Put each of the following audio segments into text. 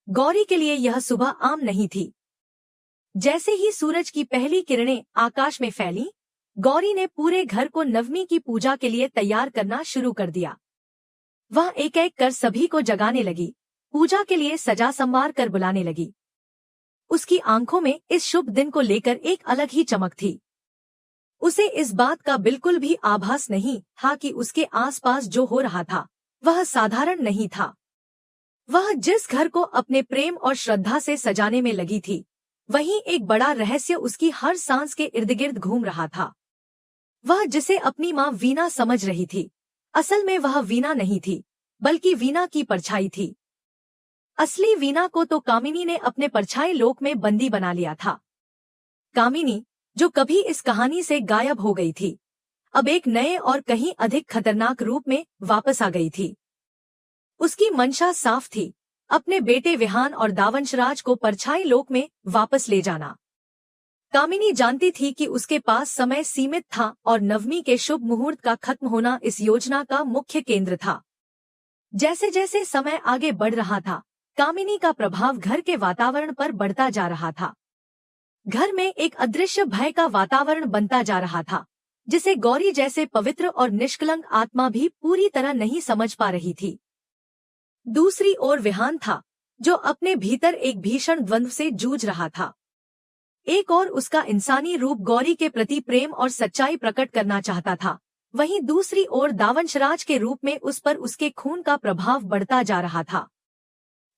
गौरी के लिए यह सुबह आम नहीं थी। जैसे ही सूरज की पहली किरणें आकाश में फैलीं, गौरी ने पूरे घर को नवमी की पूजा के लिए तैयार करना शुरू कर दिया। वह एक एक कर सभी को जगाने लगी, पूजा के लिए सजा संवार कर बुलाने लगी। उसकी आंखों में इस शुभ दिन को लेकर एक अलग ही चमक थी। उसे इस बात का बिल्कुल भी आभास नहीं था कि उसके आसपास जो हो रहा था वह साधारण नहीं था। वह जिस घर को अपने प्रेम और श्रद्धा से सजाने में लगी थी, वहीं एक बड़ा रहस्य उसकी हर सांस के इर्द गिर्द घूम रहा था। वह जिसे अपनी माँ वीणा समझ रही थी, असल में वह वीणा नहीं थी, बल्कि वीणा की परछाई थी। असली वीणा को तो कामिनी ने अपने परछाई लोक में बंदी बना लिया था। कामिनी, जो कभी इस कहानी से गायब हो गई थी, अब एक नए और कहीं अधिक खतरनाक रूप में वापस आ गई थी। उसकी मंशा साफ थी, अपने बेटे विहान और दावंशराज को परछाई लोक में वापस ले जाना। कामिनी जानती थी कि उसके पास समय सीमित था और नवमी के शुभ मुहूर्त का खत्म होना इस योजना का मुख्य केंद्र था। जैसे जैसे समय आगे बढ़ रहा था, कामिनी का प्रभाव घर के वातावरण पर बढ़ता जा रहा था। घर में एक अदृश्य भय का वातावरण बनता जा रहा था, जिसे गौरी जैसे पवित्र और निष्कलंक आत्मा भी पूरी तरह नहीं समझ पा रही थी। दूसरी ओर विहान था, जो अपने भीतर एक भीषण द्वंद्व से जूझ रहा था। एक और उसका इंसानी रूप गौरी के प्रति प्रेम और सच्चाई प्रकट करना चाहता था, वहीं दूसरी ओर दावंशराज के रूप में उस पर उसके खून का प्रभाव बढ़ता जा रहा था।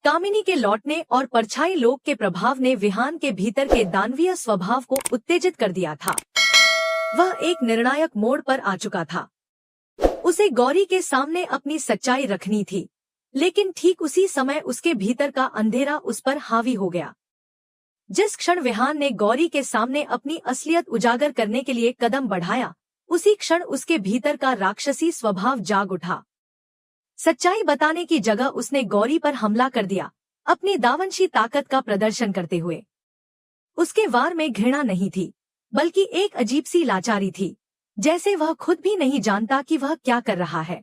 कामिनी के लौटने और परछाई लोक के प्रभाव ने विहान के भीतर के दानवीय स्वभाव को उत्तेजित कर दिया था। वह एक निर्णायक मोड़ पर आ चुका था। उसे गौरी के सामने अपनी सच्चाई रखनी थी, लेकिन ठीक उसी समय उसके भीतर का अंधेरा उस पर हावी हो गया। जिस क्षण विहान ने गौरी के सामने अपनी असलियत उजागर करने के लिए कदम बढ़ाया, उसी क्षण उसके भीतर का राक्षसी स्वभाव जाग उठा। सच्चाई बताने की जगह उसने गौरी पर हमला कर दिया, अपनी दावंशी ताकत का प्रदर्शन करते हुए। उसके वार में घृणा नहीं थी, बल्कि एक अजीब सी लाचारी थी, जैसे वह खुद भी नहीं जानता कि वह क्या कर रहा है।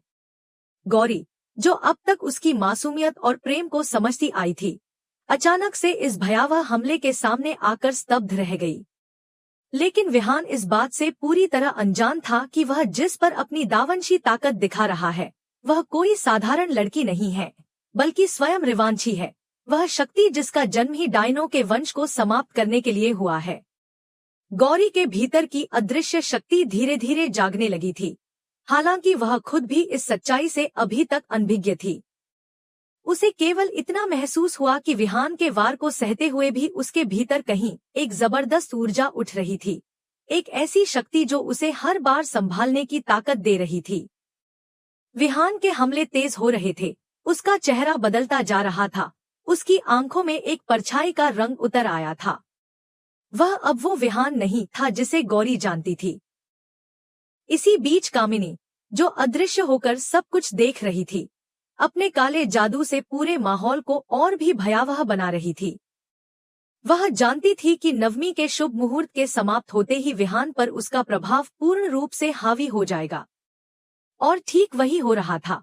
गौरी, जो अब तक उसकी मासूमियत और प्रेम को समझती आई थी, अचानक से इस भयावह हमले के सामने आकर स्तब्ध रह गई। लेकिन विहान इस बात से पूरी तरह अनजान था कि वह जिस पर अपनी दावंशी ताकत दिखा रहा है, वह कोई साधारण लड़की नहीं है, बल्कि स्वयं रिवांशी है। वह शक्ति जिसका जन्म ही डायनों के वंश को समाप्त करने के लिए हुआ है। गौरी के भीतर की अदृश्य शक्ति धीरे धीरे जागने लगी थी, हालांकि वह खुद भी इस सच्चाई से अभी तक अनभिज्ञ थी। उसे केवल इतना महसूस हुआ कि विहान के वार को सहते हुए भी उसके भीतर कहीं एक जबरदस्त ऊर्जा उठ रही थी, एक ऐसी शक्ति जो उसे हर बार संभालने की ताकत दे रही थी। विहान के हमले तेज हो रहे थे, उसका चेहरा बदलता जा रहा था, उसकी आंखों में एक परछाई का रंग उतर आया था। वह अब वो विहान नहीं था जिसे गौरी जानती थी। इसी बीच कामिनी, जो अदृश्य होकर सब कुछ देख रही थी, अपने काले जादू से पूरे माहौल को और भी भयावह बना रही थी। वह जानती थी कि नवमी के शुभ मुहूर्त के समाप्त होते ही विहान पर उसका प्रभाव पूर्ण रूप से हावी हो जाएगा। और ठीक वही हो रहा था।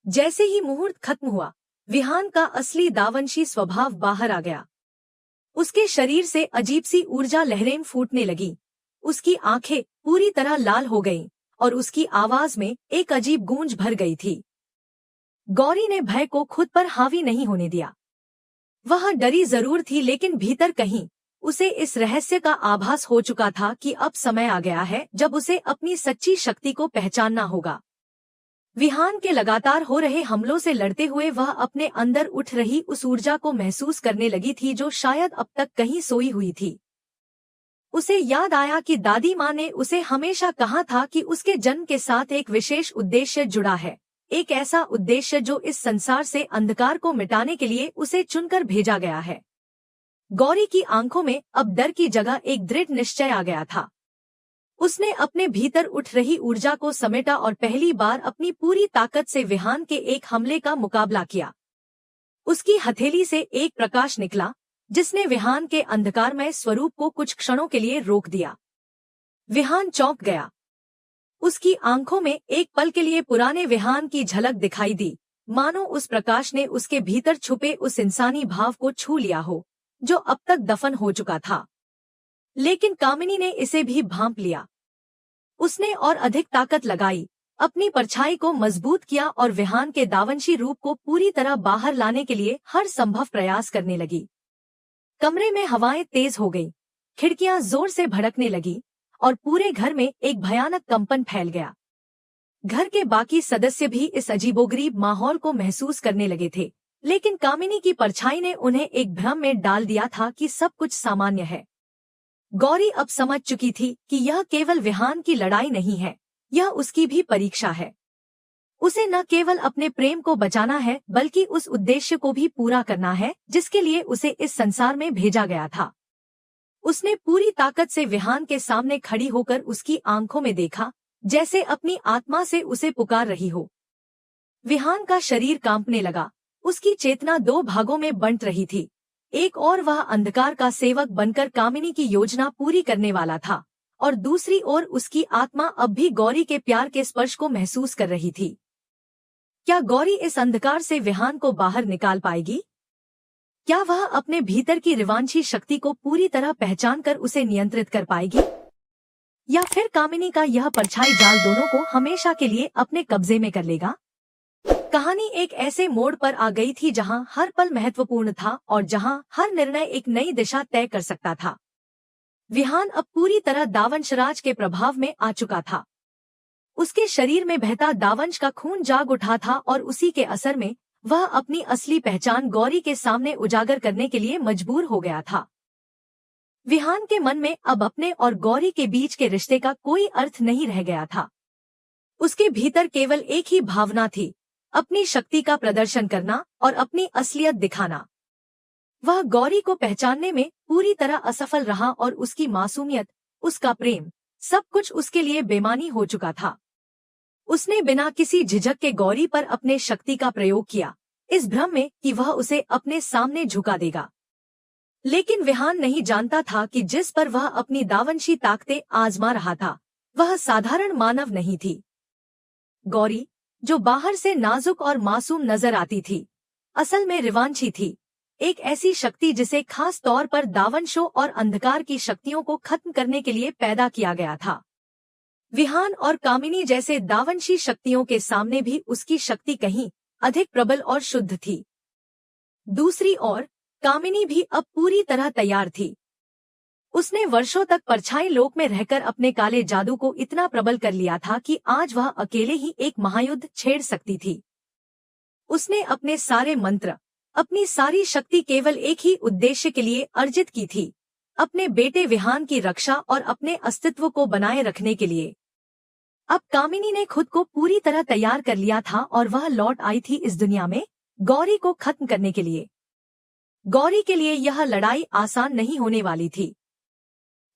जैसे ही मुहूर्त खत्म हुआ, विहान का असली दावंशी स्वभाव बाहर आ गया। उसके शरीर से अजीब सी ऊर्जा लहरें फूटने लगी, उसकी आंखें पूरी तरह लाल हो गईं और उसकी आवाज में एक अजीब गूंज भर गई थी। गौरी ने भय को खुद पर हावी नहीं होने दिया। वह डरी जरूर थी, लेकिन भीतर कहीं उसे इस रहस्य का आभास हो चुका था कि अब समय आ गया है जब उसे अपनी सच्ची शक्ति को पहचानना होगा। विहान के लगातार हो रहे हमलों से लड़ते हुए वह अपने अंदर उठ रही उस ऊर्जा को महसूस करने लगी थी जो शायद अब तक कहीं सोई हुई थी। उसे याद आया कि दादी माँ ने उसे हमेशा कहा था कि उसके जन्म के साथ एक विशेष उद्देश्य जुड़ा है, एक ऐसा उद्देश्य जो इस संसार से अंधकार को मिटाने के लिए उसे चुनकर भेजा गया है। गौरी की आंखों में अब डर की जगह एक दृढ़ निश्चय आ गया था। उसने अपने भीतर उठ रही ऊर्जा को समेटा और पहली बार अपनी पूरी ताकत से विहान के एक हमले का मुकाबला किया। उसकी हथेली से एक प्रकाश निकला, जिसने विहान के अंधकारमय स्वरूप को कुछ क्षणों के लिए रोक दिया। विहान चौंक गया। उसकी आंखों में एक पल के लिए पुराने विहान की झलक दिखाई दी, मानो उस प्रकाश ने उसके भीतर छुपे उस इंसानी भाव को छू लिया हो जो अब तक दफन हो चुका था। लेकिन कामिनी ने इसे भी भांप लिया। उसने और अधिक ताकत लगाई, अपनी परछाई को मजबूत किया और विहान के दावंशी रूप को पूरी तरह बाहर लाने के लिए हर संभव प्रयास करने लगी। कमरे में हवाएं तेज हो गई, खिड़कियां जोर से भड़कने लगी और पूरे घर में एक भयानक कंपन फैल गया। घर के बाकी सदस्य भी इस अजीबोगरीब माहौल को महसूस करने लगे थे, लेकिन कामिनी की परछाई ने उन्हें एक भ्रम में डाल दिया था कि सब कुछ सामान्य है। गौरी अब समझ चुकी थी कि यह केवल विहान की लड़ाई नहीं है, यह उसकी भी परीक्षा है। उसे न केवल अपने प्रेम को बचाना है बल्कि उस उद्देश्य को भी पूरा करना है जिसके लिए उसे इस संसार में भेजा गया था। उसने पूरी ताकत से विहान के सामने खड़ी होकर उसकी आंखों में देखा, जैसे अपनी आत्मा से उसे पुकार रही हो। विहान का शरीर कांपने लगा, उसकी चेतना दो भागों में बंट रही थी। एक और वह अंधकार का सेवक बनकर कामिनी की योजना पूरी करने वाला था और दूसरी ओर उसकी आत्मा अब भी गौरी के प्यार के स्पर्श को महसूस कर रही थी। क्या गौरी इस अंधकार से विहान को बाहर निकाल पाएगी? क्या वह अपने भीतर की रिवांशी शक्ति को पूरी तरह पहचान कर उसे नियंत्रित कर पाएगी? या फिर कामिनी का यह परछाई जाल दोनों को हमेशा के लिए अपने कब्जे में कर लेगा? कहानी एक ऐसे मोड़ पर आ गई थी जहां हर पल महत्वपूर्ण था और जहां हर निर्णय एक नई दिशा तय कर सकता था। विहान अब पूरी तरह दावंशराज के प्रभाव में आ चुका था। उसके शरीर में बहता दावंश का खून जाग उठा था और उसी के असर में वह अपनी असली पहचान गौरी के सामने उजागर करने के लिए मजबूर हो गया था। विहान के मन में अब अपने और गौरी के बीच के रिश्ते का कोई अर्थ नहीं रह गया था। उसके भीतर केवल एक ही भावना थी, अपनी शक्ति का प्रदर्शन करना और अपनी असलियत दिखाना। वह गौरी को पहचानने में पूरी तरह असफल रहा और उसकी मासूमियत, उसका प्रेम, सब कुछ उसके लिए बेमानी हो चुका था। उसने बिना किसी झिझक के गौरी पर अपने शक्ति का प्रयोग किया, इस भ्रम में कि वह उसे अपने सामने झुका देगा। लेकिन विहान नहीं जानता था कि जिस पर वह अपनी दावंशी ताकतें आजमा रहा था, वह साधारण मानव नहीं थी। गौरी, जो बाहर से नाजुक और मासूम नजर आती थी, असल में रिवांशी थी, एक ऐसी शक्ति जिसे खास तौर पर दावंशों और अंधकार की शक्तियों को खत्म करने के लिए पैदा किया गया था। विहान और कामिनी जैसे दावंशी शक्तियों के सामने भी उसकी शक्ति कहीं अधिक प्रबल और शुद्ध थी। दूसरी ओर कामिनी भी अब पूरी तरह तैयार थी। उसने वर्षों तक परछाई लोक में रहकर अपने काले जादू को इतना प्रबल कर लिया था कि आज वह अकेले ही एक महायुद्ध छेड़ सकती थी। उसने अपने सारे मंत्र, अपनी सारी शक्ति केवल एक ही उद्देश्य के लिए अर्जित की थी, अपने बेटे विहान की रक्षा और अपने अस्तित्व को बनाए रखने के लिए। अब कामिनी ने खुद को पूरी तरह तैयार कर लिया था और वह लौट आई थी इस दुनिया में गौरी को खत्म करने के लिए। गौरी के लिए यह लड़ाई आसान नहीं होने वाली थी।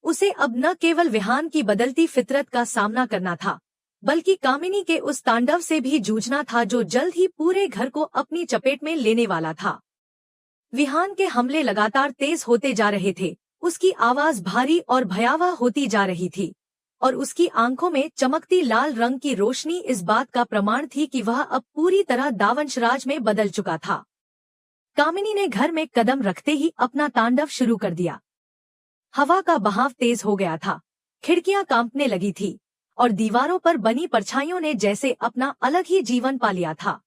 उसे अब न केवल विहान की बदलती फितरत का सामना करना था, बल्कि कामिनी के उस तांडव से भी जूझना था जो जल्द ही पूरे घर को अपनी चपेट में लेने वाला था। विहान के हमले लगातार तेज होते जा रहे थे, उसकी आवाज भारी और भयावह होती जा रही थी और उसकी आंखों में चमकती लाल रंग की रोशनी इस बात का प्रमाण थी कि वह अब पूरी तरह दावंशराज में बदल चुका था। कामिनी ने घर में कदम रखते ही अपना तांडव शुरू कर दिया। हवा का बहाव तेज हो गया था, खिड़कियां कांपने लगी थी और दीवारों पर बनी परछाइयों ने जैसे अपना अलग ही जीवन पा लिया था।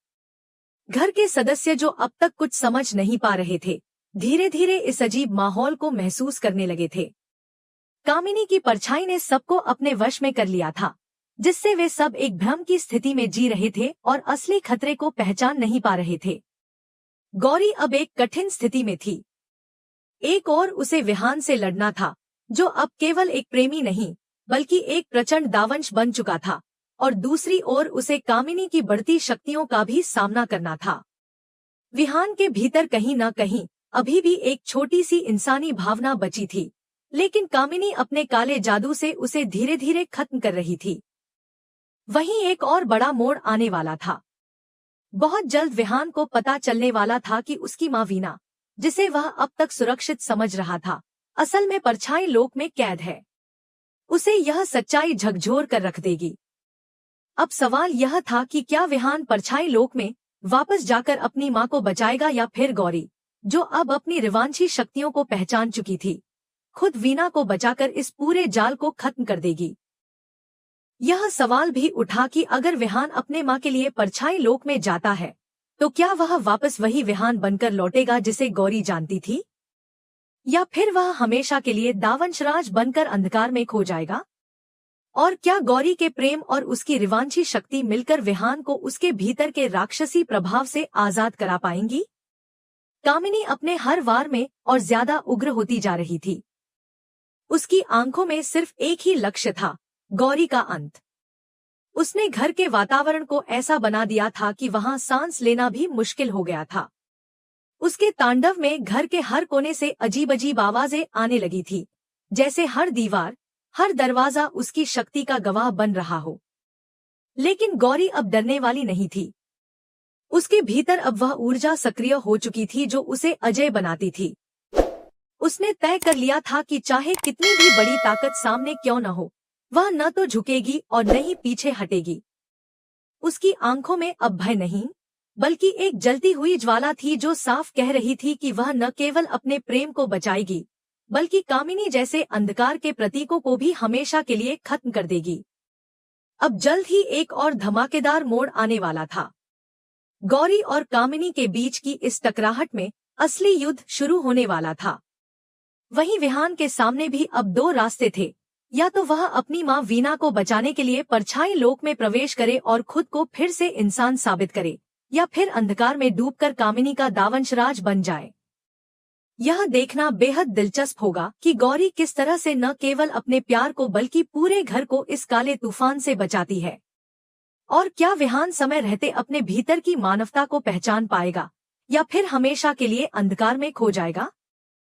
घर के सदस्य जो अब तक कुछ समझ नहीं पा रहे थे, धीरे धीरे इस अजीब माहौल को महसूस करने लगे थे। कामिनी की परछाई ने सबको अपने वश में कर लिया था, जिससे वे सब एक भ्रम की स्थिति में जी रहे थे और असली खतरे को पहचान नहीं पा रहे थे। गौरी अब एक कठिन स्थिति में थी। एक और उसे विहान से लड़ना था, जो अब केवल एक प्रेमी नहीं बल्कि एक प्रचंड दावंश बन चुका था, और दूसरी ओर उसे कामिनी की बढ़ती शक्तियों का भी सामना करना था। विहान के भीतर कहीं न कहीं अभी भी एक छोटी सी इंसानी भावना बची थी, लेकिन कामिनी अपने काले जादू से उसे धीरे धीरे खत्म कर रही थी। वहीं एक और बड़ा मोड़ आने वाला था। बहुत जल्द विहान को पता चलने वाला था कि उसकी माँ वीना, जिसे वह अब तक सुरक्षित समझ रहा था, असल में परछाई लोक में कैद है। उसे यह सच्चाई झकझोर कर रख देगी। अब सवाल यह था कि क्या विहान परछाई लोक में वापस जाकर अपनी माँ को बचाएगा या फिर गौरी, जो अब अपनी रिवांशी शक्तियों को पहचान चुकी थी, खुद वीणा को बचाकर इस पूरे जाल को खत्म कर देगी। यह सवाल भी उठा कि अगर विहान अपने माँ के लिए परछाई लोक में जाता है तो क्या वह वापस वही विहान बनकर लौटेगा जिसे गौरी जानती थी, या फिर वह हमेशा के लिए दावंशराज बनकर अंधकार में खो जाएगा। और क्या गौरी के प्रेम और उसकी रिवांशी शक्ति मिलकर विहान को उसके भीतर के राक्षसी प्रभाव से आजाद करा पाएंगी। कामिनी अपने हर वार में और ज्यादा उग्र होती जा रही थी। उसकी आंखों में सिर्फ एक ही लक्ष्य था, गौरी का अंत। उसने घर के वातावरण को ऐसा बना दिया था कि वहां सांस लेना भी मुश्किल हो गया था। उसके तांडव में घर के हर कोने से अजीब अजीब आवाजें आने लगी थी, जैसे हर दीवार, हर दरवाजा उसकी शक्ति का गवाह बन रहा हो। लेकिन गौरी अब डरने वाली नहीं थी। उसके भीतर अब वह ऊर्जा सक्रिय हो चुकी थी जो उसे अजय बनाती थी। उसने तय कर लिया था कि चाहे कितनी भी बड़ी ताकत सामने क्यों न हो, वह न तो झुकेगी और न ही पीछे हटेगी। उसकी आंखों में अब भय नहीं, बल्कि एक जलती हुई ज्वाला थी जो साफ कह रही थी कि वह न केवल अपने प्रेम को बचाएगी, बल्कि कामिनी जैसे अंधकार के प्रतीकों को भी हमेशा के लिए खत्म कर देगी। अब जल्द ही एक और धमाकेदार मोड़ आने वाला था। गौरी और कामिनी के बीच की इस टकराहट में असली युद्ध शुरू होने वाला था। वहीं विहान के सामने भी अब दो रास्ते थे, या तो वह अपनी माँ वीणा को बचाने के लिए परछाई लोक में प्रवेश करे और खुद को फिर से इंसान साबित करे, या फिर अंधकार में डूबकर कामिनी का दावंशराज बन जाए। यह देखना बेहद दिलचस्प होगा कि गौरी किस तरह से न केवल अपने प्यार को बल्कि पूरे घर को इस काले तूफान से बचाती है। और क्या विहान समय रहते अपने भीतर की मानवता को पहचान पाएगा, या फिर हमेशा के लिए अंधकार में खो जाएगा।